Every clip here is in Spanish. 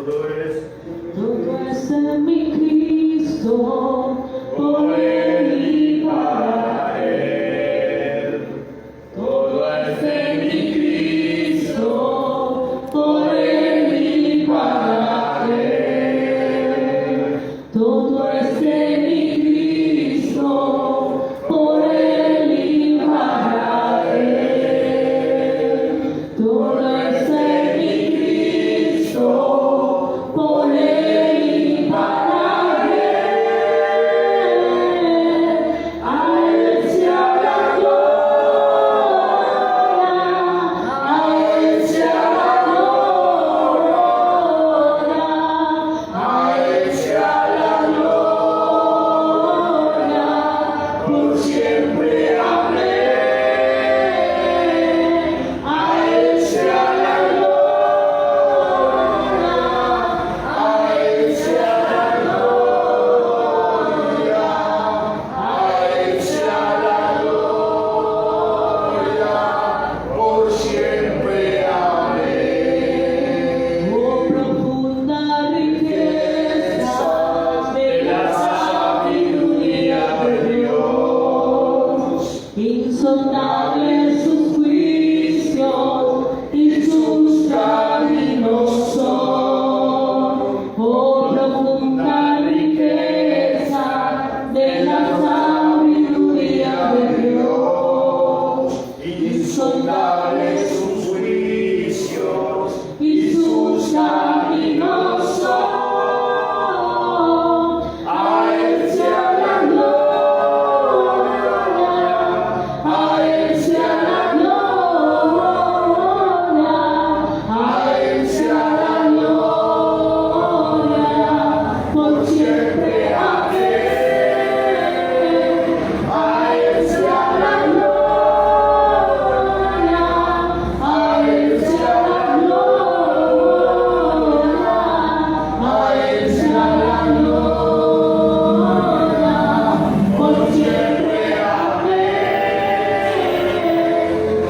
todo es en mi Cristo, por Él y para Él. Todo es en mi Cristo, por Él y para Él. Todo es en mi Cristo, por Él y para Él. Todo es en mi Cristo, por Él y para Él. A Él sea la gloria, a Él sea la gloria, a Él sea la gloria, por siempre. Amén. A Él sea la gloria, a Él sea la gloria, a Él sea la gloria, por siempre. Amén. Oh, profunda riqueza de la sabiduría de Dios, insondables sus juicios y sus caminos son. Oh, profunda riqueza de la sabiduría de Dios, insondables sus juicios y sus caminos son. A Él sea la gloria, a Él sea la gloria, a Él sea la gloria, por siempre. Amén. A Él sea la gloria, a Él sea la gloria, a Él sea la gloria, por siempre. Amén.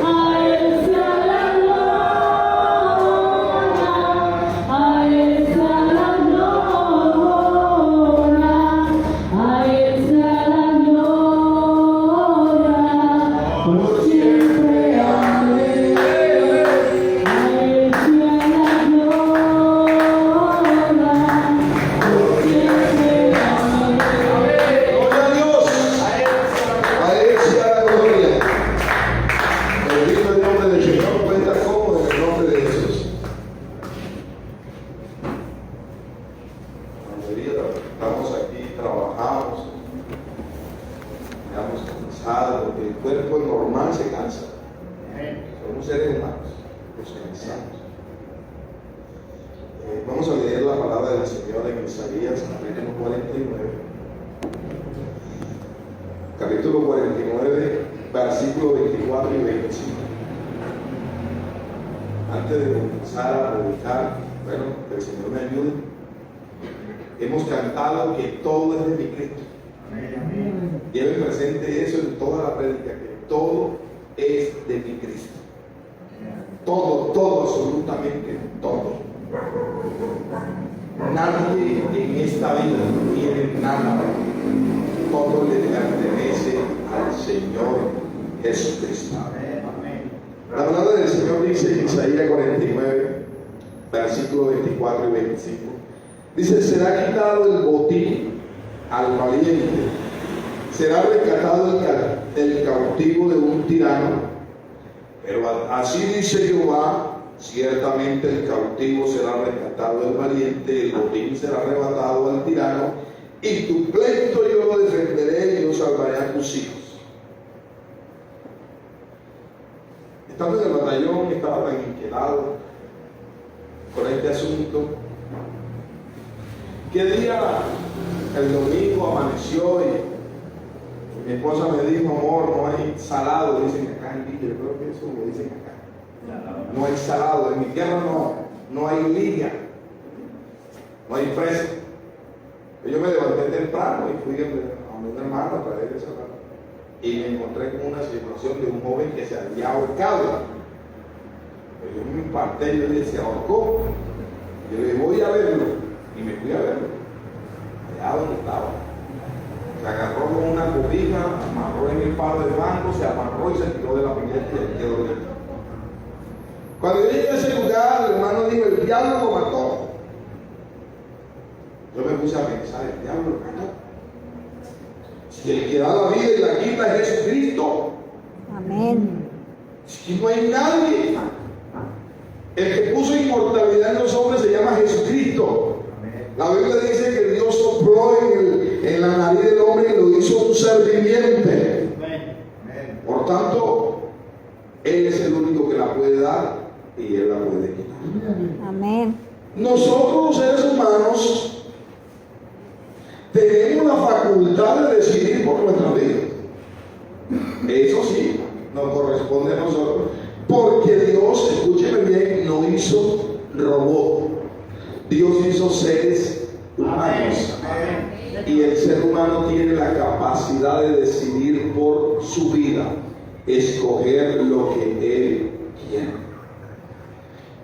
A Él sea la gloria, a Él sea la gloria, a Él sea la gloria, por siempre. Amén. A Él sea la gloria, por siempre. Amén. Gloria a Dios. A Él sea la gloria. Bendito el nombre del Señor. Cuenta como en el nombre de Jesús. La mayoría estamos aquí, trabajamos, estamos cansados, porque el cuerpo normal se cansa. Somos seres humanos, nos cansamos. Vamos a leer la palabra del Señor en Isaías, capítulo 49. Capítulo 49, versículo 24 y 25. Antes de comenzar a predicar, bueno, que el Señor me ayude. Hemos cantado que todo es de mi Cristo. Lleven presente eso en toda la prédica, que todo es de mi Cristo. Todo, absolutamente todo. Nadie en esta vida tiene nada. Todo le pertenece al Señor Jesucristo. La palabra del Señor dice en Isaías 49, versículos 24 y 25. Dice: será quitado el botín al valiente, será rescatado el cautivo de un tirano. Pero así dice Jehová: ciertamente el cautivo será rescatado del valiente, el botín será arrebatado al tirano, y tu pleito yo lo defenderé y yo salvaré a tus hijos. Estando en el batallón, estaba tan inquietado con este asunto que el domingo amaneció y mi esposa me dijo: amor, no hay salado, dicen acá en Villa. Yo creo que eso lo dicen acá. No hay salado, en mi tierra no hay liga, no hay presa. Yo me levanté temprano y fui a un hermano a traer esa palabra. Y me encontré con una situación de un joven que se había ahorcado. Yo me impacté y yo le decía: ahorcó. Yo le dije, voy a verlo. Y me fui a verlo. Allá donde estaba. Se agarró con una cobija, amarró en el palo del banco, se amarró y se tiró de la piñeta y quedó listo. Cuando yo llegué a ese lugar, el hermano dijo, el diablo lo mató. Yo me puse a pensar, el diablo lo mató. Si el que da la vida y la quita es Jesucristo. Amén. Si no hay nadie. El que puso inmortalidad en los hombres se llama Jesucristo. La Biblia dice que Dios sopló en la nariz del hombre y lo hizo un ser viviente. Por tanto, Él es el único que la puede dar y Él la puede quitar. Amén. Nosotros los seres humanos tenemos la facultad de decidir por nuestra vida. Eso sí, nos corresponde a nosotros, porque Dios, escúcheme bien, no hizo robot. Dios hizo seres humanos. Y el ser humano tiene la capacidad de decidir por su vida, escoger lo que Él quiere.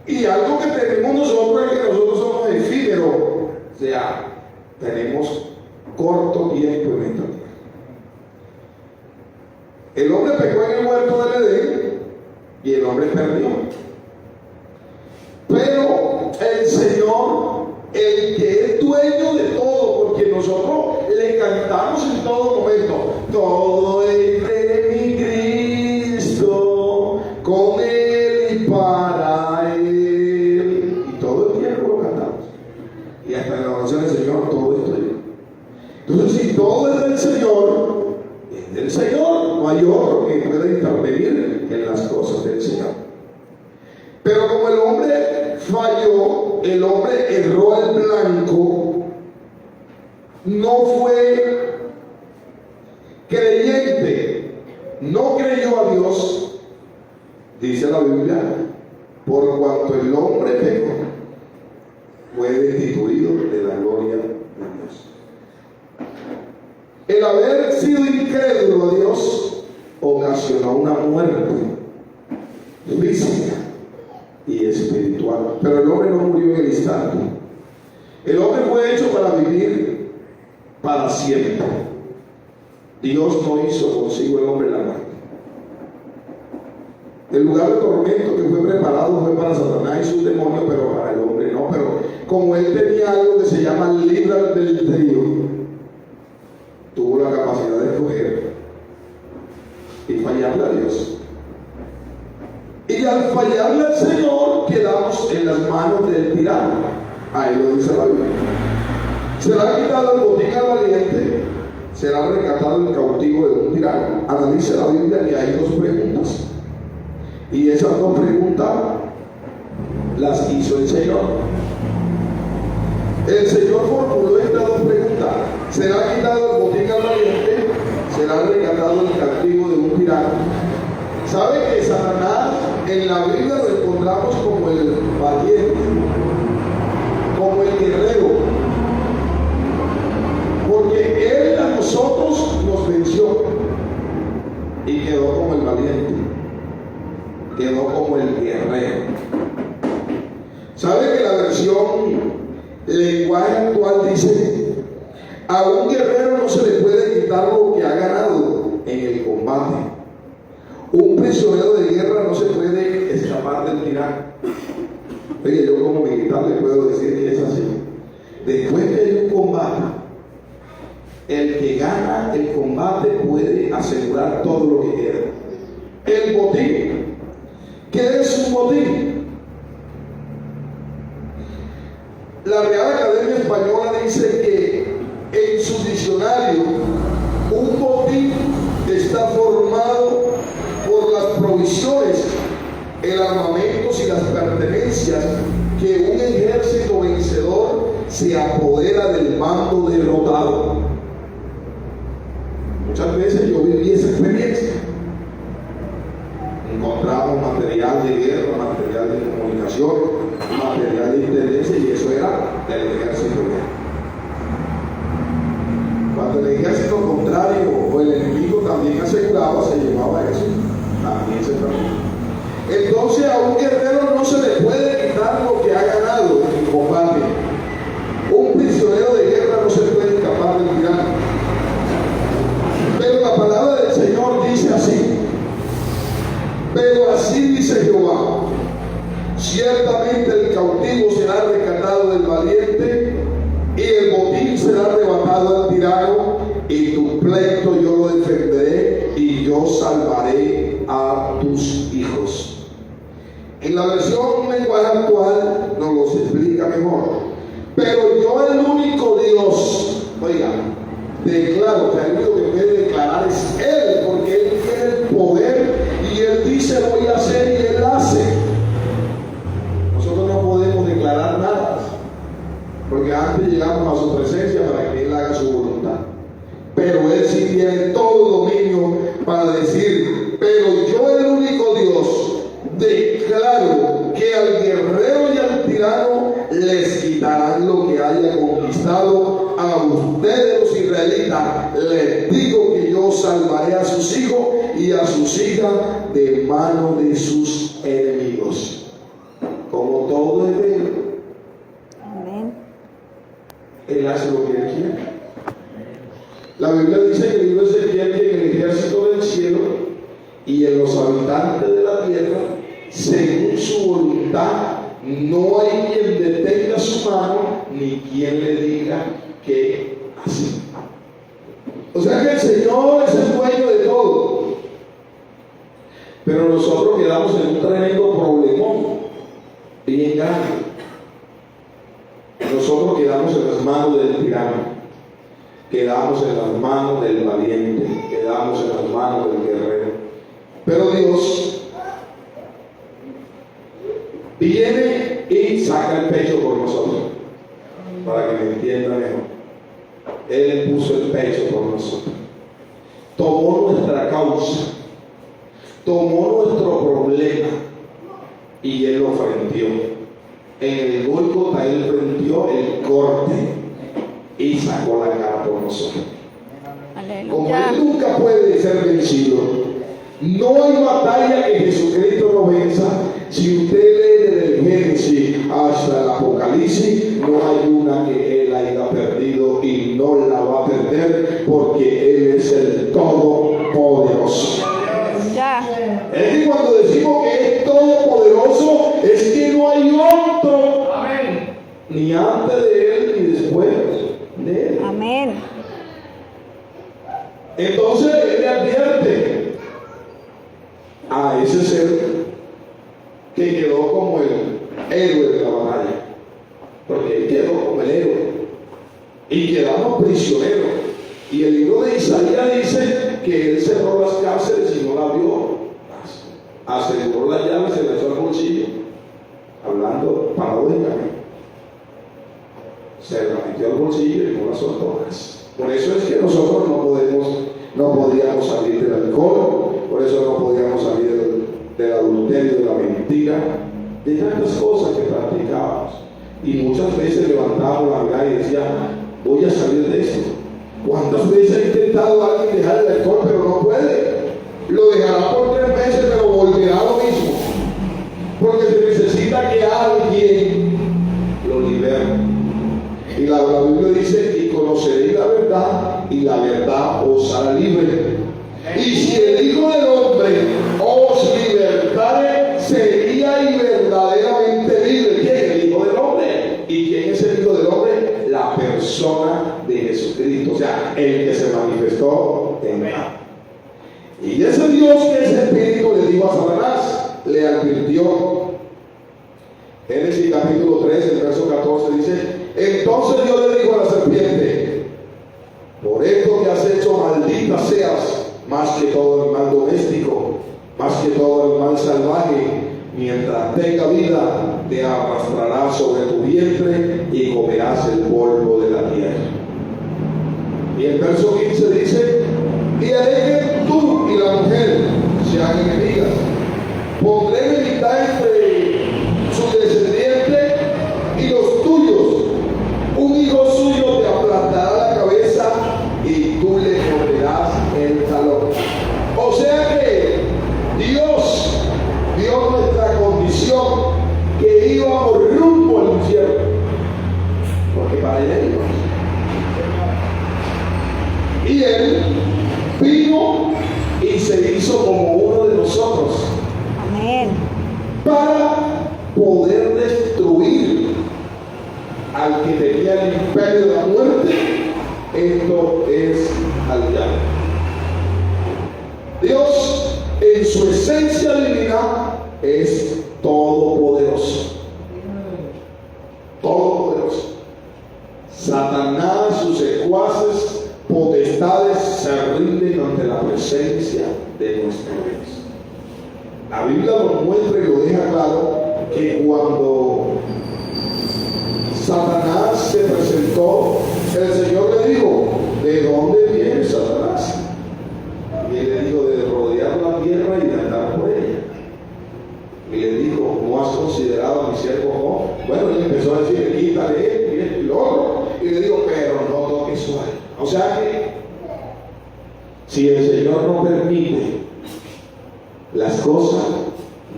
Y algo que tenemos nosotros es que nosotros somos efímeros, o sea, tenemos corto tiempo en esta tierra. El hombre pecó en el huerto del Edén y el hombre perdió. Pero el Señor, el que es dueño de todo, porque nosotros le cantamos en todo momento, todo es de mi Cristo, con Él y para Él. Y todo el tiempo lo cantamos. Y hasta en la oración del Señor, todo es tuyo. Entonces, si todo es del Señor, es del Señor. No hay otro que pueda intervenir en las cosas del Señor. Pero como el hombre falló, el hombre erró al blanco, no fue creyente, no creyó a Dios, dice la Biblia, por cuanto el hombre pecó, fue destituido de la gloria de Dios. El haber sido incrédulo a Dios ocasionó una muerte física y espiritual. Pero el hombre no murió en el instante. El hombre fue hecho para vivir para siempre. Dios no hizo consigo el hombre la muerte. El lugar de tormento que fue preparado fue para Satanás y sus demonios, pero para el hombre no. Pero como él tenía algo que se llama libre albedrío, tuvo la capacidad de escoger y fallarle a Dios. Y al fallarle al Señor, quedamos en las manos del tirano. Ahí lo dice la Biblia. Será quitado el botín al valiente, será rescatado el cautivo de un tirano. Analice la Biblia que hay dos preguntas. Y esas dos preguntas las hizo el Señor. El Señor formuló estas dos preguntas. ¿Será quitado el botín al valiente? ¿Será rescatado el cautivo de un tirano? ¿Sabe que Satanás en la Biblia lo encontramos como el valiente, como el guerrero? Porque Él a nosotros nos venció y quedó como el valiente, quedó como el guerrero. ¿Sabe que la versión lenguaje actual dice: a un guerrero no se le puede quitar lo que ha ganado en el combate? Un prisionero de guerra no se puede escapar del tirano. Oye, yo como militar le puedo decir que es así. Después que hay un combate, el que gana el combate puede asegurar todo lo que quiera. El botín. ¿Qué es un botín? La Real Academia Española dice que en su diccionario un botín está formado por las provisiones, el armamento y las pertenencias que un ejército vencedor se apodera del bando derrotado. Muchas veces yo viví esa experiencia. Encontramos material de guerra, material de comunicación, material de inteligencia, y eso era del ejército. Cuando el ejército contrario o el enemigo también aseguraba, se llevaba eso, también se perdió. Entonces a un guerrero no se le puede quitar lo que ha ganado en combate. Ciertamente el cautivo será rescatado del valiente, y el botín será arrebatado al tirano, y tu pleito yo lo defenderé, y yo salvaré a tus hijos. En la versión lenguaje actual nos los explica mejor. Pero yo, el único Dios, oiga, declaro que el único que puede declarar es Él, porque Él tiene el poder y Él dice voy a hacer y Él hace. Nosotros no podemos declarar nada, porque antes llegamos a su presencia para que Él haga su voluntad. Pero Él sí tiene todo dominio para decir, pero yo, el único Dios, declaro que al guerrero y al tirano les quitarán lo que haya conquistado. A ustedes los israelitas les digo que yo salvaré a sus hijos y a sus hijas de mano de sus enemigos. Como todo es de Él. Amén. Él hace lo que Él quiere. La Biblia dice que el libro de Ezequiel que en el ejército del cielo y en los habitantes de la tierra, según su voluntad, no hay quien detenga su mano ni quien le diga qué hacer. O sea que el Señor es el dueño de todo. Pero nosotros quedamos en un tremendo problemón bien grande. Nosotros quedamos en las manos del tirano, quedamos en las manos del valiente, quedamos en las manos del guerrero. Pero Dios viene y saca el pecho por nosotros, para que me entienda mejor. Él puso el pecho por nosotros, tomó nuestra causa, tomó nuestro problema y Él lo frenteó. En el Gólgota Él frenteó el corte y sacó la cara por nosotros. Aleluya. Como Él nunca puede ser vencido, no hay batalla que Jesucristo no venza. Si usted lee desde el Génesis hasta el Apocalipsis, no hay una que Él haya perdido y no la va a perder, porque Él es el Todopoderoso. Ya. Es que cuando decimos que es todopoderoso, es que no hay otro. Amén. Ni antes de Él ni después de Él. Amén. Entonces Él le advierte a ese ser que quedó como el héroe de la batalla, porque Él quedó como el héroe y quedamos prisioneros. Y el libro de Isaías dice que Él cerró las cárceles y no la abrió, aseguró la llave y se la echó al bolsillo, hablando paradójicamente. Se la metió al bolsillo y no la soltó más. Por eso es que nosotros no podíamos salir del alcohol, por eso no podíamos salir del adulterio, de la mentira, de tantas cosas que practicábamos. Y muchas veces levantábamos la mirada y decíamos, voy a salir de esto. ¿Cuántas veces ha intentado alguien dejar el alcohol pero no puede? Lo dejará por 3 meses pero volverá a lo mismo, porque se necesita que alguien lo libere. Y la Biblia dice, y conoceréis la verdad y la verdad os hará libre. Y si el Hijo del Hombre os libertare, sería y verdaderamente libre. ¿Quién es el Hijo del Hombre? ¿Y quién es el Hijo del Hombre? La persona de Jesucristo, o sea, el que se manifestó en él. Y ese Dios que es espíritu le dijo a Satanás, le advirtió. Génesis capítulo 3, el verso 14 dice, entonces Dios le dijo a la serpiente, por esto que has hecho, maldita seas, más que todo el mal doméstico, más que todo el mal salvaje, mientras tenga vida, te arrastrarás sobre tu vientre y comerás el polvo de la tierra. Y el verso 15 dice, y haré que tú y la mujer sean enemigas. Pondré enemistad entre su descendiente y los tuyos. Un hijo suyo te aplastará la cabeza y tú le morderás el talón. O sea que Dios vio nuestra condición, que íbamos rumbo al infierno, porque para allá íbamos. Y Él vino y se hizo como uno de nosotros. Amén. Para poder al que tenía el imperio de la muerte. Esto es al diablo. Dios, en su esencia divina, es todopoderoso. Todopoderoso. Satanás, sus secuaces, potestades se rinden ante la presencia de nuestro Dios. La Biblia nos muestra y lo deja claro que cuando Satanás se presentó, el Señor le dijo: ¿de dónde viene Satanás? Y él le dijo: de rodear la tierra y de andar por ella. Y le dijo: ¿no has considerado a mi siervo Job? Bueno, él empezó a decir: quítale esto y esto y lo otro. Y le dijo: pero no toques su alma. O sea que si el Señor no permite las cosas,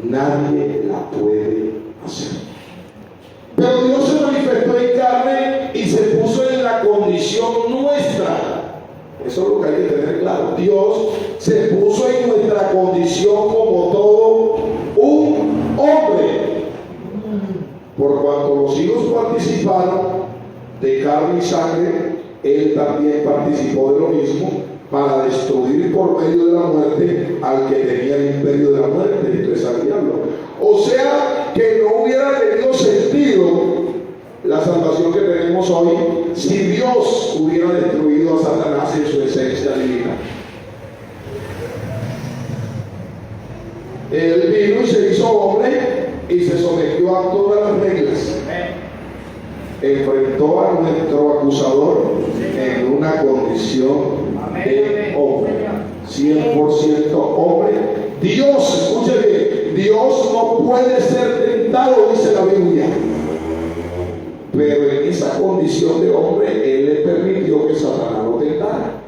nadie las puede hacer. Pero Dios se manifestó en carne y se puso en la condición nuestra. Eso es lo que hay que tener claro. Dios se puso en nuestra condición como todo un hombre. Por cuanto los hijos participaron de carne y sangre, Él también participó de lo mismo, para destruir por medio de la muerte al que tenía el imperio de la muerte, esto es al diablo. O sea que no hubiera tenido sentido la salvación que tenemos hoy si Dios hubiera destruido a Satanás en su esencia divina. Él vino y se hizo hombre y se sometió a todas las reglas. Enfrentó a nuestro acusador en una condición de hombre, 100% hombre. Dios, escuche bien, Dios no puede ser tentado, dice la Biblia, pero en esa condición de hombre Él le permitió que Satanás lo tentara.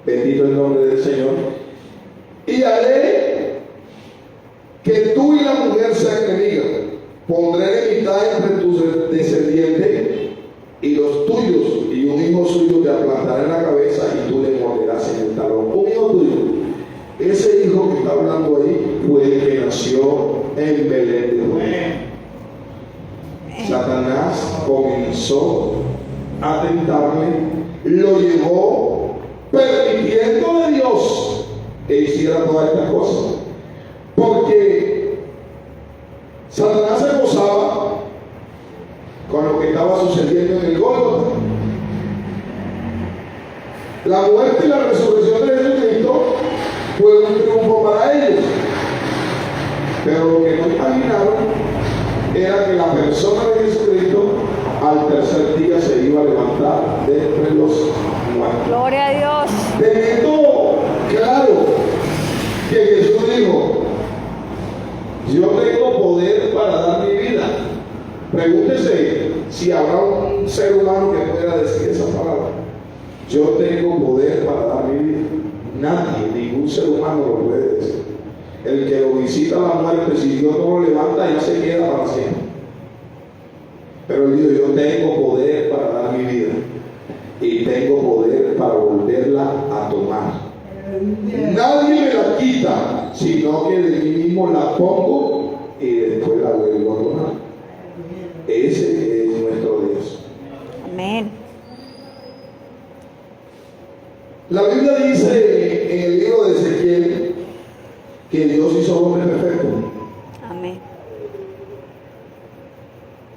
Bendito el nombre del Señor. Y haré que tú y la mujer sean enemigas. Pondré enemistad entre tus descendientes y los tuyos, y un hijo suyo te aplastará en la cabeza y tú le morderás en el talón. Un hijo tuyo. Ese hijo que está hablando ahí fue el que nació en Belén de Judea. Satanás comenzó a tentarle, lo llevó permitiendo de Dios que hiciera todas estas cosas, porque Satanás se gozaba con lo que estaba sucediendo en el Gólgota. La muerte y la resurrección de Jesucristo fue un triunfo para ellos, pero lo que no imaginaron era que la persona de Jesucristo al tercer día se iba a levantar de entre los muertos. Gloria a Dios. Teniendo claro que Jesús dijo: yo tengo poder para dar mi vida. Pregúntese si habrá un ser humano que pueda decir esa palabra: yo tengo poder para dar mi vida. Nadie, ningún ser humano lo puede decir. El que lo visita la muerte, si Dios no lo levanta, ya se queda para siempre. Pero él dijo: yo tengo poder para dar mi vida y tengo poder para volverla a tomar. Nadie me la quita, sino que de mí mismo la pongo y después la vuelvo a tomar. Ese es nuestro Dios. Amén. La Biblia dice en el libro de Ezequiel que Dios hizo hombre perfecto. Amén.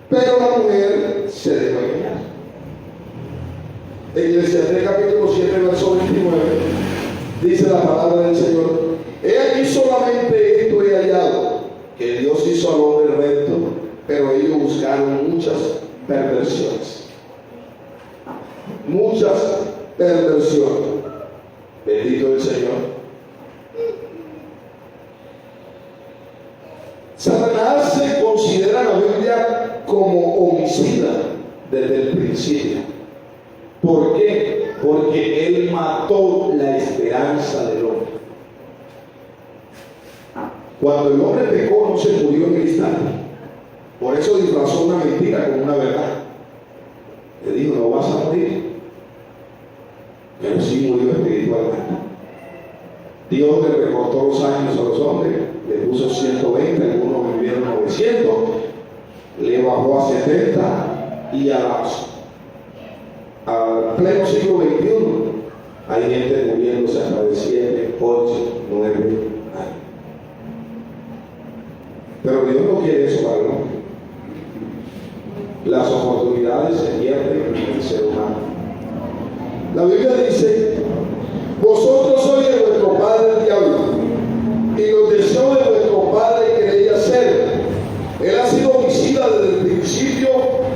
Pero la mujer se dejó engañar. En Eclesiastés capítulo 7, verso 29, dice la palabra del Señor: he aquí solamente esto he hallado, que Dios hizo al hombre recto, pero ellos buscaron muchas perversiones. Muchas perversiones. Bendito el Señor. Satanás se considera en la Biblia como homicida desde el principio. ¿Por qué? Porque él mató la esperanza del hombre. Cuando el hombre pecó, no se murió en el instante. Por eso disfrazó una mentira con una verdad. Le dijo: no vas a morir. Pero sí murió espiritualmente. Dios le recortó los años a los hombres, le puso 120, algunos vivieron 900, le bajó bajó a 70 y al pleno siglo XXI hay gente muriéndose hasta de 7, 8, 9 años. Pero Dios no quiere eso para el hombre. Las oportunidades se pierden en el ser humano. La Biblia dice: vosotros sois de vuestro padre el diablo, y los deseos de vuestro padre queréis hacer. Él ha sido homicida desde el principio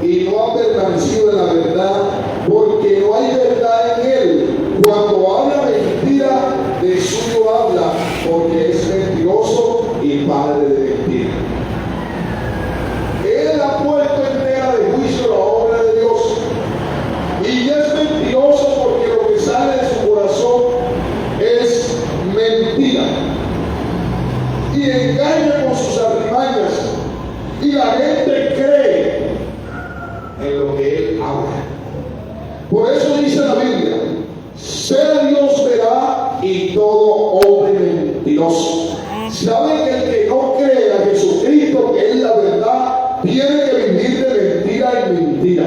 y no ha permanecido en la verdad, porque no hay verdad en él. Cuando habla mentira, de suyo habla, porque es mentiroso y padre de mentira. Él ha puesto en tela de juicio la obra de Dios, y es mentiroso porque lo que sale de su corazón es mentira, y engaña con sus artimañas, y la gente cree en lo que él habla. Por eso dice la Biblia: sea Dios verá y todo hombre mentiroso. ¿Saben que el que no cree a Jesucristo, que es la verdad, tiene que vivir de mentira en mentira?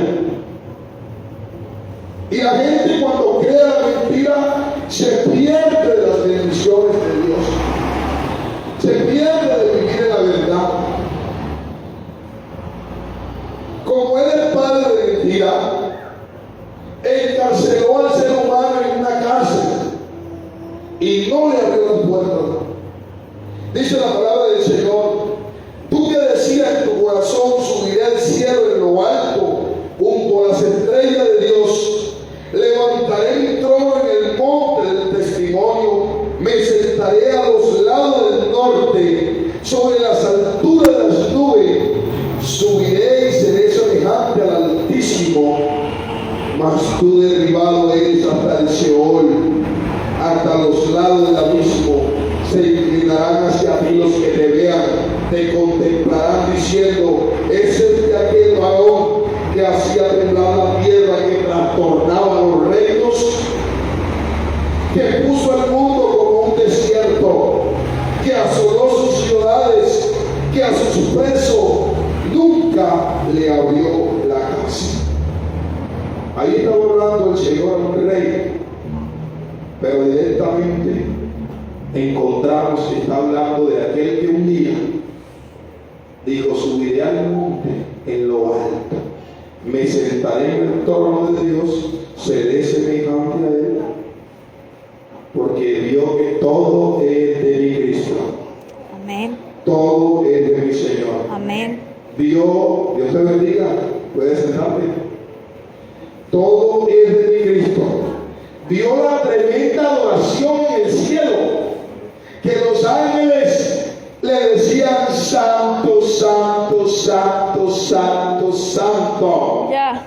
Y la gente, cuando cree la mentira, se pierde de las bendiciones de Dios, se pierde de vivir en la verdad. Como él es padre de mentira, encarceló al ser humano en una cárcel y no le abrió las puertas. Dice la palabra del Señor: tú que decías en tu corazón, subiré al cielo en lo alto, junto a las estrellas de Dios, levantaré mi trono en el monte del testimonio, me sentaré a los lados del norte, sobre las alturas de las nubes, subiré y seré semejante al Altísimo. Mas tú derribado eres hasta el Seol, hasta los lados del abismo. Se inclinarán hacia ti los que te vean, te contemplarán diciendo: ese es de aquel varón que hacía temblar la tierra, que trastornaba los reinos, que puso el mundo como un desierto, que asoló sus ciudades, que a sus presos nunca le abrió la casa. Ahí está hablando el Señor a un rey, pero directamente encontramos que está hablando de aquel que un día dijo: subiré al monte en lo alto, me sentaré en el trono de Dios, seré semejante a él, porque vio que todo es de mi Cristo. Amén. Todo es de mi Señor. Amén. Dios te bendiga. Puedes sentarte. Todo es de mi Cristo. Vio la tremenda adoración en el cielo, que los ángeles le decían: santo, santo, santo, santo, santo. Ya.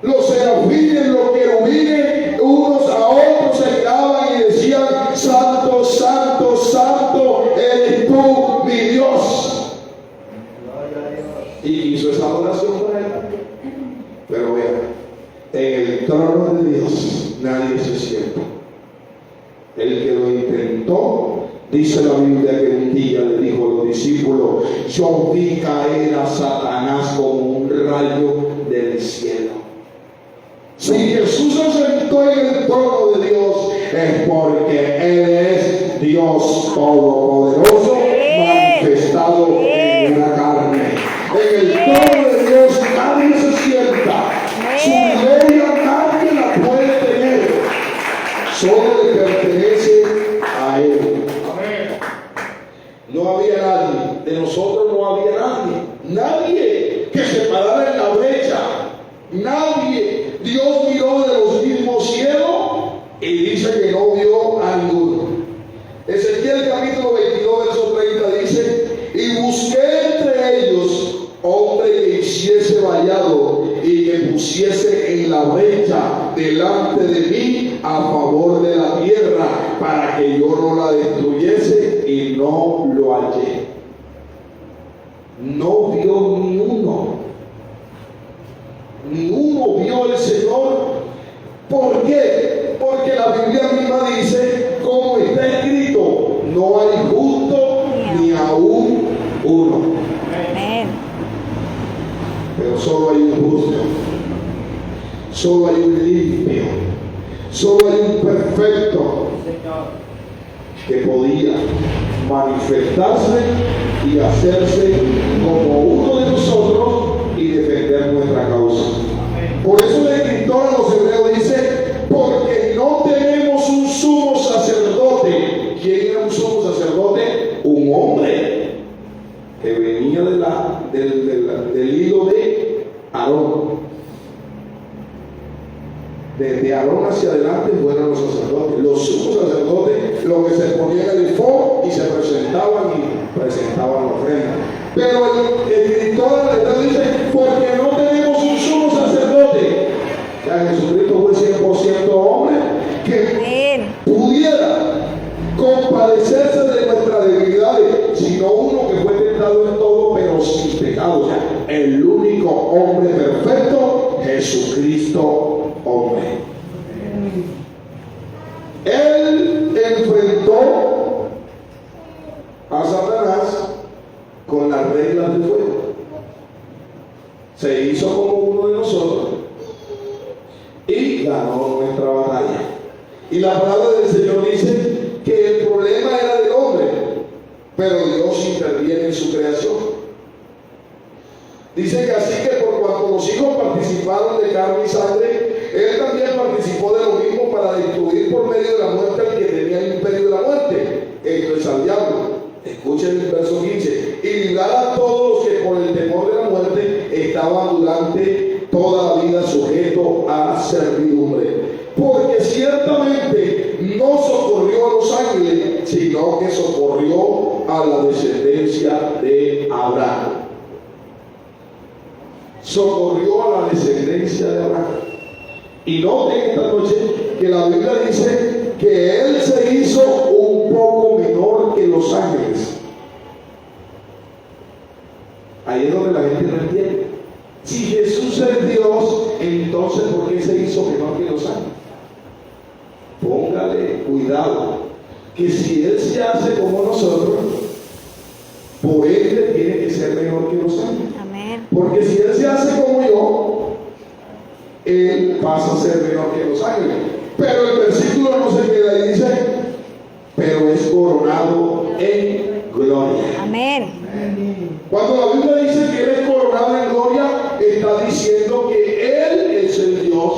Los serafines, los querubines, unos a otros se miraban y decían: santo, santo, santo eres tú, mi Dios. Y hizo esa adoración para él. Pero vean, en el trono de Dios nadie se sienta. El que lo intentó, dice la Biblia, que un día le dijo a los discípulos: yo vi caer a Satanás como un rayo del cielo. Si Jesús se sentó en el trono de Dios, es porque Él es Dios Todopoderoso, manifestado en la carne. En el trono de Dios nadie se sienta. Su gloria nadie la puede tener. Solo le pertenece a Él. No había nadie, de nosotros no había nadie que se parara en la brecha, nadie. Dios miró de los mismos cielos y dice que no vio a ninguno. Ezequiel capítulo 22 verso 30 dice: y busqué entre ellos hombre que hiciese vallado y que pusiese en la brecha delante de mí a favor de la tierra, para que yo no la destruyese, y no lo hallé. No vio ni uno. Ninguno vio el Señor. ¿Por qué? Porque la Biblia misma dice, como está escrito: no hay justo ni aún uno. Amén. pero solo hay un justo, solo hay un limpio, solo hay un perfecto que podía manifestarse y hacerse como uno de nosotros y defender nuestra causa. Por eso el escritor a los hebreos dice, porque no tenemos un sumo sacerdote. ¿Quién era un sumo sacerdote? Un hombre que venía del hilo de Aarón. Desde Aarón hacia adelante fueron los sacerdotes. Los sumos sacerdotes, los que se ponían el efod y se presentaban la ofrenda. Pero el escritor de la dice, porque no tenemos un sumo sacerdote. Ya Jesucristo fue 100% hombre que pudiera compadecerse de nuestras debilidades, sino uno que fue tentado en todo, pero sin pecado. O sea, el único hombre perfecto, Jesucristo, hombre. Él enfrentó a Satanás con las reglas del fuego. Se hizo como uno de nosotros y ganó nuestra batalla. Y la palabra del Señor dice que el problema era del hombre, pero Dios interviene en su creación. Dice que así que por cuanto los hijos participaron de carne y sangre, Él también participó de lo mismo para destruir por medio de la muerte al que tenía el imperio de la muerte, esto es al diablo. Escuchen el verso 15. Y librar a todos los que por el temor de la muerte estaban durante toda la vida sujetos a servidumbre. Porque ciertamente no socorrió a los ángeles, sino que socorrió a la descendencia de Abraham. Socorrió a la descendencia de Abraham. Y noten esta noche que la Biblia dice que Él se hizo un poco menor que los ángeles. Ahí es donde la gente no entiende. Si Jesús es Dios, entonces ¿por qué se hizo menor que los ángeles? Póngale cuidado, que si Él se hace como nosotros, por ende tiene que ser menor que los ángeles. Amén. Porque si Él se hace como yo, Él pasa a ser menor que los ángeles. Pero el versículo no se queda ahí, dice, pero es coronado en gloria. Amén. Cuando la Biblia dice que Él es coronado en gloria, está diciendo que Él es el Dios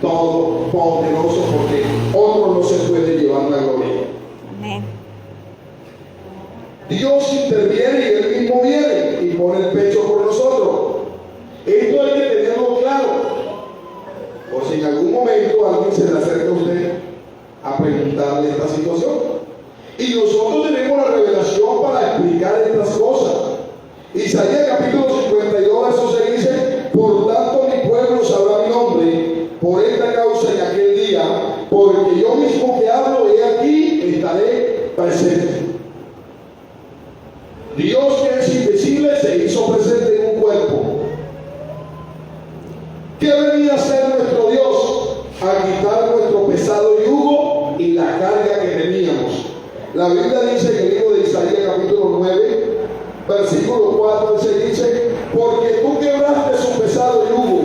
todopoderoso, porque otro no se puede llevar la gloria. Amén. Dios interviene y Él mismo viene y pone el pecho por nosotros. Esto hay que tenerlo claro. O si en algún momento alguien se le acerca a usted a preguntarle esta situación. Y nosotros tenemos la revelación para explicar estas cosas. Isaías capítulo 52, verso 6 dice, por tanto mi pueblo sabrá mi nombre, por esta causa en aquel día, porque yo mismo que hablo, he aquí, estaré presente. Dios, que es invisible, se hizo presente en un cuerpo. ¿Qué venía a hacer nuestro Dios? A quitar nuestro pesado yugo y la carga que teníamos. La Biblia dice en el libro de Isaías capítulo 9, versículo 4, se dice, porque tú quebraste su pesado yugo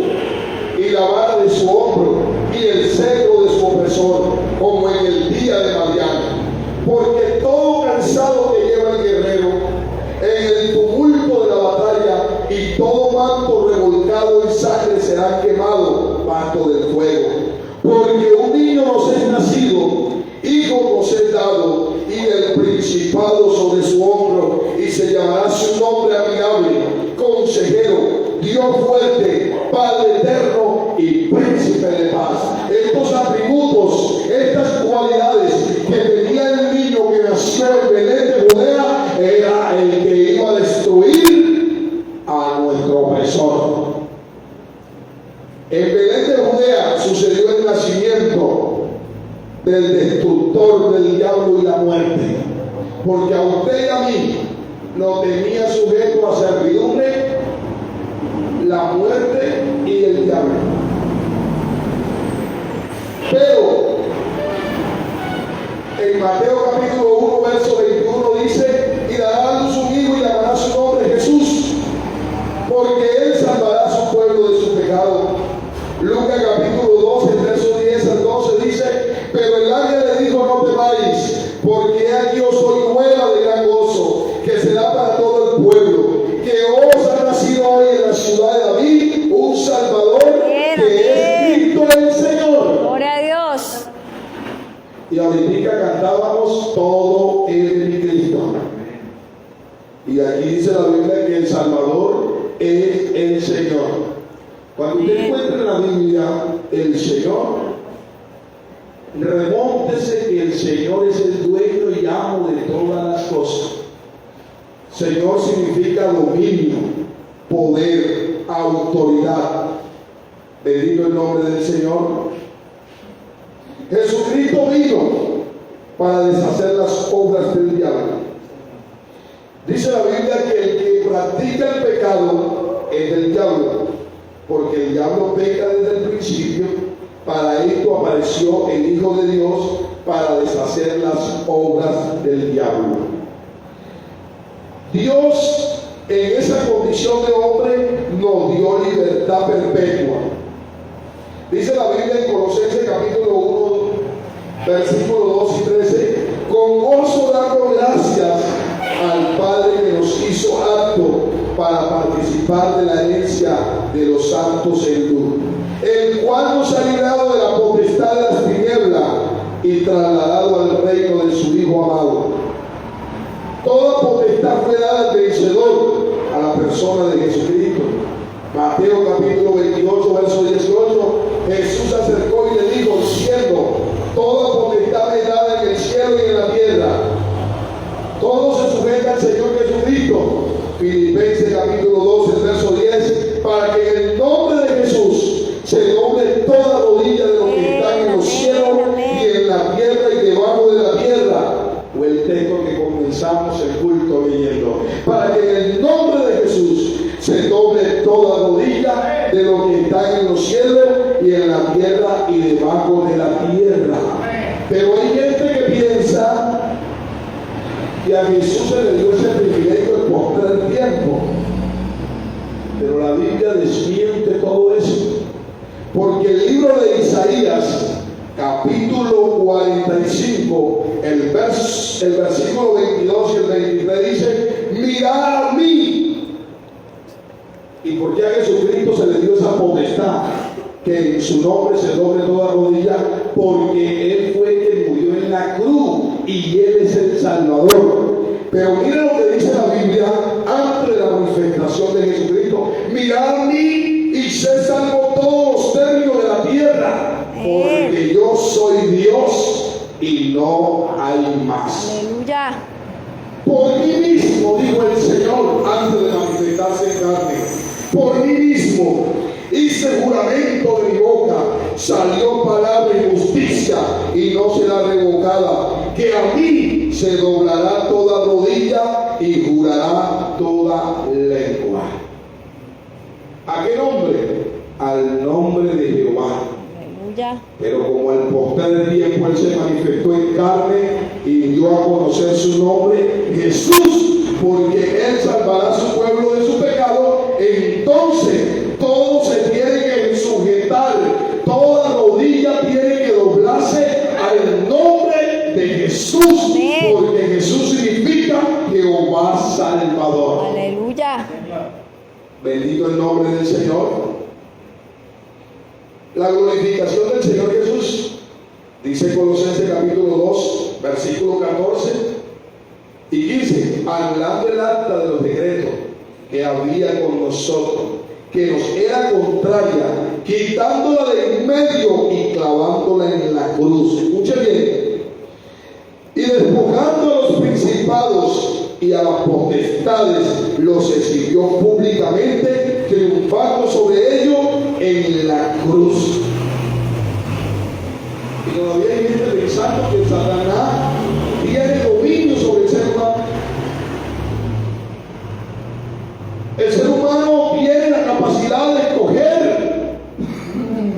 y la vara de su hombro y el cetro de su opresor, como en el día de Madián. Porque todo cansado que lleva el guerrero en el tumulto de la batalla, y todo manto revolcado en sangre será quemado bajo del fuego. Porque un niño nos es nacido, hijo nos es dado, y el principado sobre su hombro, y se llamará su nombre amigable, consejero, Dios fuerte, Padre eterno y príncipe de paz. Estos atributos, estas cualidades que tenía el niño que nació en Belén de Judea, era el que iba a destruir a nuestro opresor. En Belén de Judea sucedió el nacimiento del destructor del diablo y la muerte, porque a usted y a mí lo tenía sujeto a servidumbre la muerte y el diablo. Pero en Mateo capítulo 1 verso 21 dice, y dará a luz un hijo y llamará su nombre Jesús, porque él salvará a su pueblo Biblia que el Salvador es el Señor. Cuando usted encuentra en la Biblia el Señor, remóntese que el Señor es el dueño y amo de todas las cosas. Señor significa dominio, poder, autoridad. Bendito el nombre del Señor. Jesucristo vino para deshacer las obras del diablo. Dice la Biblia que el que practica el pecado es del diablo, porque el diablo peca desde el principio. Para esto apareció el Hijo de Dios, para deshacer las obras del diablo. Dios, en esa condición de hombre, nos dio libertad perpetua. Dice la Biblia en Colosenses capítulo 1, versículos 2 y 13: con gozo dando gracias al Padre que nos hizo aptos para participar de la herencia de los santos en luz, el cual nos ha librado de la potestad de las tinieblas y trasladado al reino de su Hijo amado. Toda potestad fue dada al vencedor, a la persona de Jesucristo. Mateo capítulo 28, verso 18: Jesús se acercó y le dijo, diciendo: toda potestad es dada en el cielo y en la tierra. Todo se sujeta al Señor Jesucristo. Filipenses capítulo 2, el verso 10: para que en el nombre de Jesús se doble toda rodilla de los que están en los cielos y en la tierra y debajo de la tierra. O el texto que comenzamos el culto leyendo: para que en el nombre de Jesús se doble toda rodilla de los que están en los cielos y en la tierra y debajo de la tierra. Pero hay gente que piensa que a Jesús se le dio ese privilegio de postrar el tiempo. Pero la Biblia desmiente todo eso. Porque el libro de Isaías, capítulo 45, el versículo 22 y el 23 dice: mirad a mí. ¿Y por qué a Jesucristo se le dio esa potestad? Que en su nombre se doble toda rodilla, porque Él fue quien murió en la cruz y Él es el Salvador. Pero mira lo que dice la Biblia antes de la manifestación de Jesucristo: mirad a mí y sé salvo todos los términos de la tierra, porque yo soy Dios y no hay más. Aleluya. Por mí mismo, dijo el Señor antes de manifestarse en carne, por mí mismo hice juramento de mi boca, salió palabra y justicia y no será revocada, que a mí se doblará toda rodilla y jurará toda lengua. ¿A qué nombre? Al nombre de Jehová. Aleluya. Pero como al postrer tiempo Él se manifestó en carne y dio a conocer su nombre, Jesús, porque Él salvará a su pueblo de su pecado, entonces todos se tienen que sujetar, toda rodilla tiene que doblarse al nombre de Jesús. Amén. Porque Jesús significa Jehová Salvador. Aleluya. Bendito el nombre del Señor. La glorificación del Señor Jesús, dice Colosenses capítulo 2, versículo 14 y 15: anulando el acta de los decretos que había con nosotros, que nos era contraria, quitándola de en medio y clavándola en la cruz. Escuche bien. Y despojando a los principados y a las potestades, los exhibió públicamente, triunfando sobre ellos en la cruz. Y todavía hay gente pensando que Satanás tiene dominio sobre el ser humano. El ser humano tiene la capacidad de escoger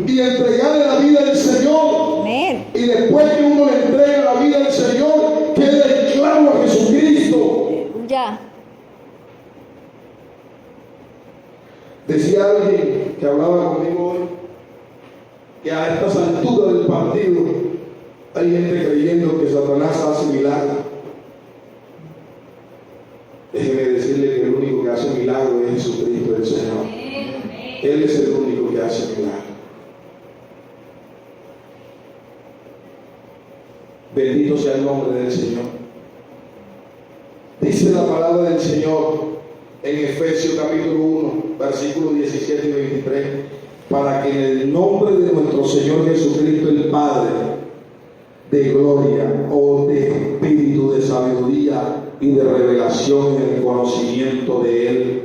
y entregarle la vida al Señor. Amén. Y después que uno le entrega la vida al Señor, queda esclavo a Jesucristo. Aleluya. Decía alguien que hablaba conmigo hoy que a estas alturas del partido hay gente creyendo que Satanás hace milagros. Déjeme decirle que el único que hace milagros es Jesucristo el Señor. Él es el único que hace milagros. Bendito sea el nombre del Señor. Dice la palabra del Señor en Efesios capítulo 1, versículos 17 y 23, para que en el nombre de nuestro Señor Jesucristo, el Padre de gloria, o de espíritu de sabiduría y de revelación en el conocimiento de Él,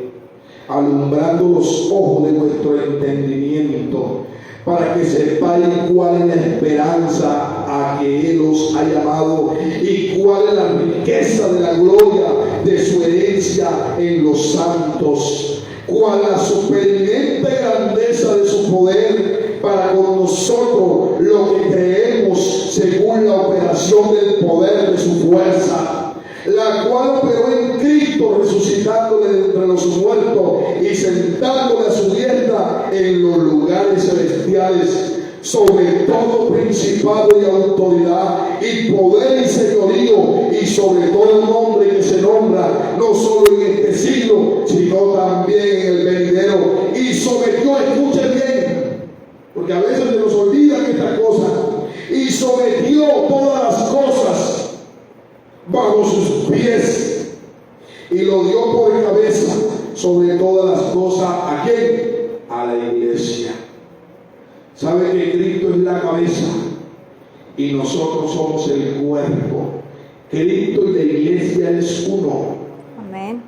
alumbrando los ojos de vuestro entendimiento, para que sepáis cuál es la esperanza a que Él os ha llamado y cuál es la riqueza de la gloria de su herencia en los santos, cuál la supereminente grandeza de su poder para con nosotros lo que creemos según la operación del poder de su fuerza, la cual operó en Cristo, resucitándole de entre los muertos y sentándole a su diestra en los lugares celestiales, sobre todo principado y autoridad y poder y señorío, y sobre todo nombre que se nombra no solo en este siglo, sino también en el venidero, y sometió, escuchen bien, porque a veces se nos olvidan estas cosas, y sometió todas las cosas bajo sus pies y lo dio por cabeza sobre todas las cosas. ¿A quién? A la iglesia. ¿Sabe que Cristo es la cabeza y nosotros somos el cuerpo? Cristo y la iglesia es uno. Amén.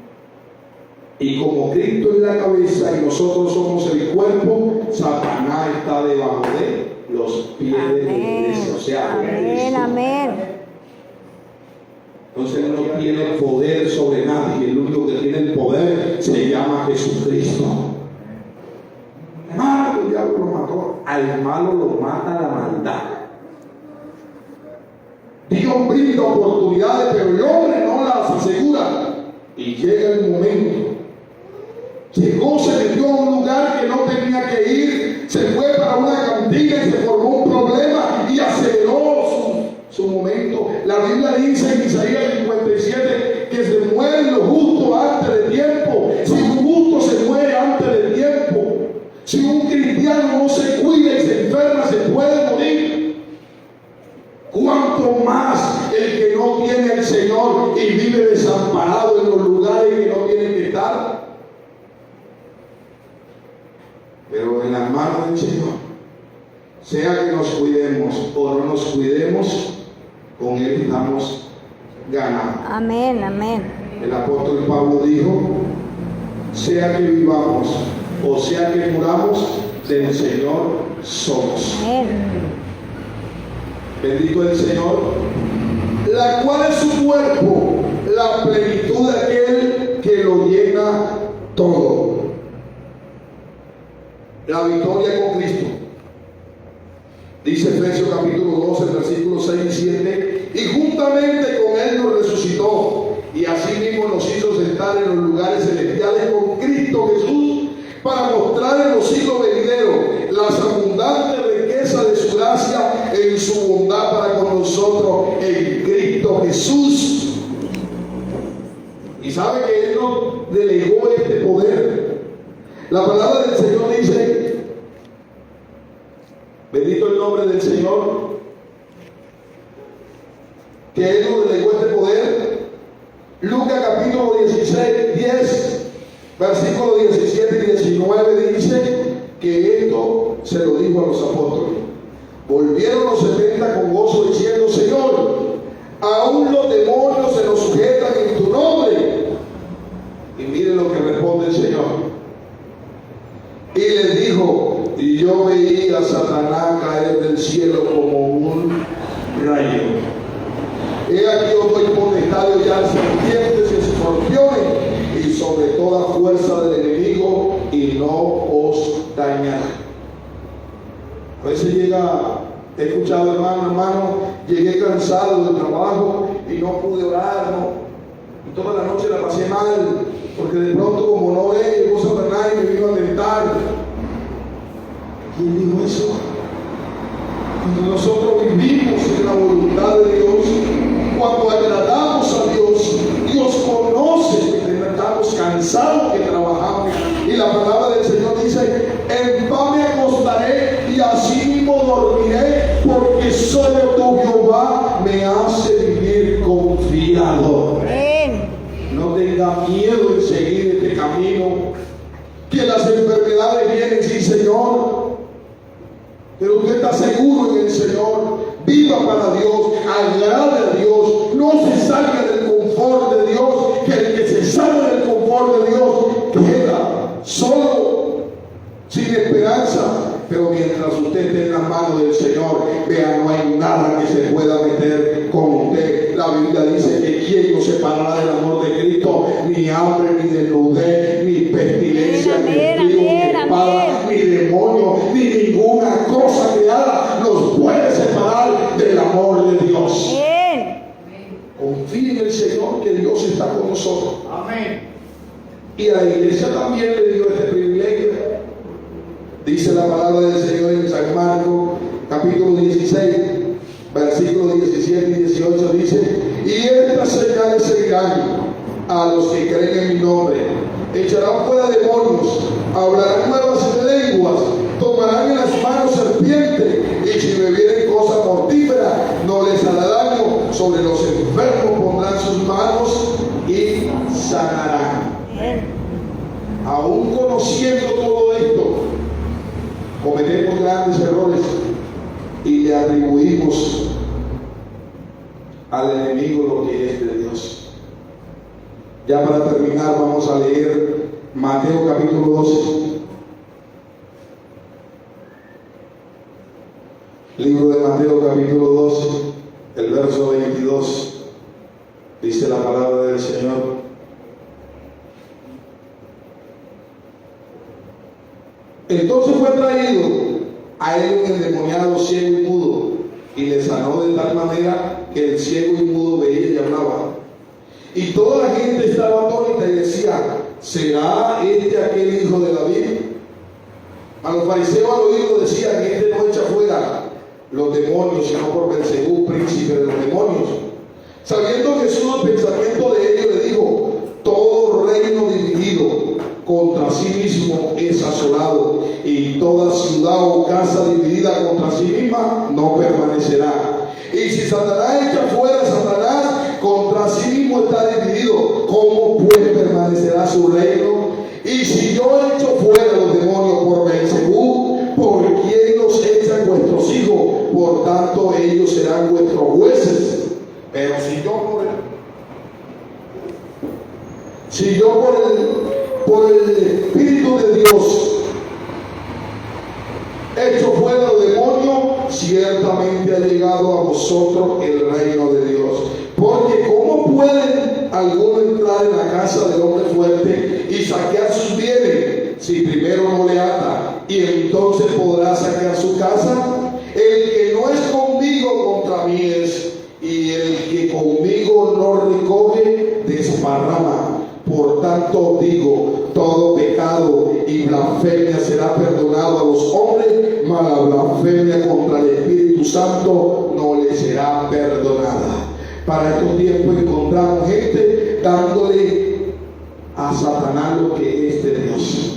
Y como Cristo es la cabeza y nosotros somos el cuerpo, Satanás está debajo de los pies de la iglesia. O sea, amén, amén. Entonces Él no tiene poder sobre nadie. El único que tiene el poder se llama Jesucristo. Hermano, el diablo lo mató. Al malo lo mata la maldad. Dios brinda oportunidades, pero el hombre no las asegura. Y llega el momento. Llegó, se metió a un lugar que no tenía que ir, se fue para una cantina y se formó un problema y aceleró su momento. La Biblia dice en Isaías 57 que se mueren los justos antes de tiempo. Si un justo se muere antes de tiempo, si un cristiano no se cuida y se enferma, se puede morir. Cuanto más el que no tiene al Señor y vive desamparado en los lugares que no tiene que estar. Pero en las manos del Señor, sea que nos cuidemos o no nos cuidemos, con Él estamos ganando. Amén, amén. El apóstol Pablo dijo, sea que vivamos o sea que muramos, del Señor somos. Amén. Bendito el Señor, la cual es su cuerpo, la plenitud de aquel que lo llena todo. La victoria con Cristo. Dice Efesios capítulo 12, versículos 6 y 7, y juntamente con Él nos resucitó, y asimismo nos hizo sentar en los lugares celestiales con Cristo Jesús, para mostrar en los siglos venideros las abundantes riquezas de su gracia en su bondad para con nosotros en Cristo Jesús. Y sabe que Él nos delegó este poder. La palabra del Señor dice, bendito el nombre del Señor, que Él nos delegó este poder. Lucas capítulo 10, versículos 17 y 19 dice que esto se lo dijo a los apóstoles. Volvieron los 70 con gozo diciendo, Señor, aún los demonios se nos sujetan en tu nombre. Y miren lo que responde el Señor. Y les dijo, y yo veía a Satanás caer del cielo como un rayo. He aquí os doy potestad de hollar serpientes y escorpiones y sobre toda fuerza del enemigo, y no os dañará. A veces he escuchado hermano, llegué cansado del trabajo y no pude orar, ¿no? Y toda la noche la pasé mal, porque de pronto como no llegó Satanás y me vino a tentar. ¿Quién dijo eso? Cuando nosotros vivimos en la voluntad de Dios, cuando agradamos a Dios, Dios conoce que estamos cansados, que trabajamos. Y la palabra del Señor dice, en paz me acostaré y así mismo dormiré, porque solo tú, Jehová, me hace vivir confiado. No tenga miedo en seguir este este camino, que las enfermedades vienen, sí, Señor, pero usted está seguro en el Señor. Viva para Dios, agrade a Dios, no se salga del confort de Dios, que el que se salga del confort de Dios queda solo, sin esperanza. Pero mientras usted esté en las manos del Señor, vea, no hay nada que se pueda meter con usted. La Biblia dice que quién nos separará del amor de Cristo, ni hambre, ni desnudez, ni pestilencia, ni frío, ni espada, ni demonio, ni ninguna cosa creada nos puede separar del amor de Dios. Confíe en el Señor, que Dios está con nosotros. Amén. Y a la iglesia también le dio este privilegio. Dice la palabra del Señor en San Marcos, capítulo 16, versículos 17 y 18, dice: y estas señales seguirán a los que creen en mi nombre. Echarán fuera demonios, hablarán nuevas lenguas, tomarán en las manos serpientes, y si bebieren cosa mortífera, no les hará daño. Sobre los enfermos pondrán sus manos y sanarán. Aún conociendo todo esto, cometemos grandes errores y le atribuimos al enemigo lo que es de Dios. Ya para terminar, vamos a leer Mateo capítulo 12. Libro de Mateo capítulo 12, el verso 22. Dice la palabra del Señor: entonces fue traído a él un endemoniado ciego y mudo, y le sanó de tal manera que el ciego y mudo veía y hablaba. Y toda la gente estaba atónita y decía: ¿será este aquel hijo de David? A los fariseos al oírlo decían: este no echa fuera los demonios, sino por Beelzebú, príncipe de los demonios. Sabiendo Jesús el pensamiento de ellos, le dijo: todo reino dividido contra sí mismo es asolado, y toda ciudad o casa dividida contra sí misma no permanecerá. Y si Satanás echa fuera a Satanás, contra sí mismo está dividido, ¿cómo pues permanecerá su reino? Y si yo echo fuera los demonios por Beelzebú, ¿por quién los echan vuestros hijos? Por tanto ellos serán vuestros jueces. Pero si yo por el Espíritu de Dios echo fuera los demonios, ciertamente ha llegado a vosotros el reino de Dios. Porque ¿cómo puede alguno entrar en la casa del hombre fuerte y saquear sus bienes si primero no le ata? Y entonces podrá saquear su casa. El que no es conmigo contra mí es, y el que conmigo no recoge desparrama. Por tanto digo, todo pecado y blasfemia será perdonado a los hombres, mas la blasfemia contra el Espíritu Santo no le será perdonada. Para estos tiempos encontramos gente dándole a Satanás lo que es de Dios.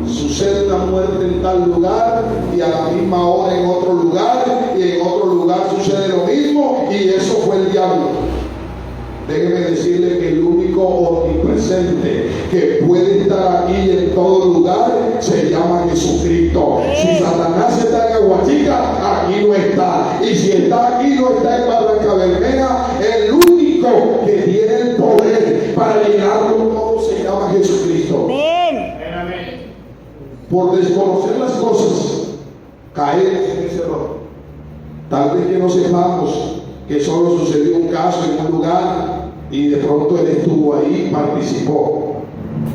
Sucede una muerte en tal lugar y a la misma hora en otro lugar, y en otro lugar sucede lo mismo, y eso fue el diablo. Déjeme decirle que el único omnipresente que puede estar aquí en todo lugar se llama Jesucristo. Si Satanás está en Aguachica, aquí no está. Y si está aquí, no está en Barranca Bermeja. El único que tiene el poder para llenarlo todo se llama Jesucristo. Amén. Por desconocer las cosas, caemos en ese error. Tal vez que no sepamos que solo sucedió un caso en un lugar y de pronto él estuvo ahí y participó.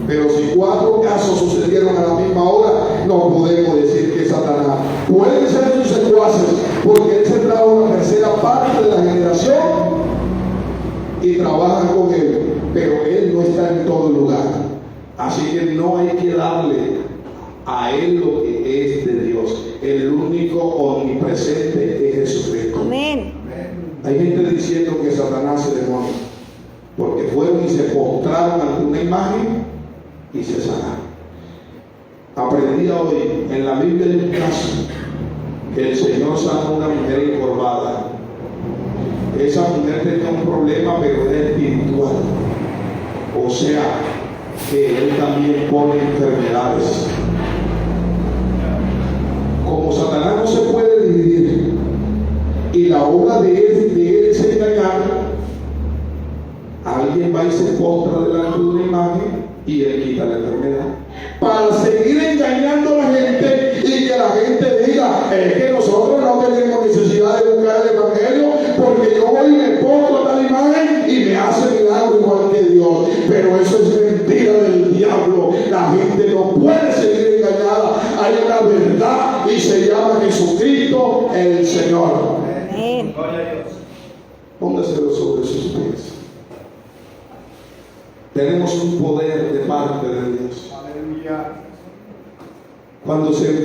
Pero si 4 casos sucedieron a la misma hora, no podemos decir que es Satanás. Pueden ser sus secuaces, porque él se trajo una tercera parte de la generación y trabajan con él, pero él no está en todo lugar. Así que no hay que darle a él lo que es de Dios. El único omnipresente es Jesucristo. Amén. Hay gente diciendo que Satanás es demonio, porque fueron y se postraron ante una imagen y se sanaron. Aprendí hoy en la Biblia de un caso que el Señor sanó a una mujer encorvada. Esa mujer tenía un problema, pero era espiritual. O sea, que Él también pone enfermedades. Como Satanás no se puede dividir y la obra de él es engañar, alguien va y se postra delante de una imagen y Él quita la enfermedad para seguir engañando a la gente y que la gente diga: es que nosotros no tenemos necesidad de buscar el evangelio porque yo voy y me postro a tal imagen y me hace milagro igual que Dios. Pero eso es mentira del diablo. La gente no puede seguir engañada. Hay una verdad y se llama Jesucristo el Señor. Amén. Gloria a Dios. Póngaselo sobre sus pies. Tenemos un poder de parte de Dios. Aleluya. Cuando se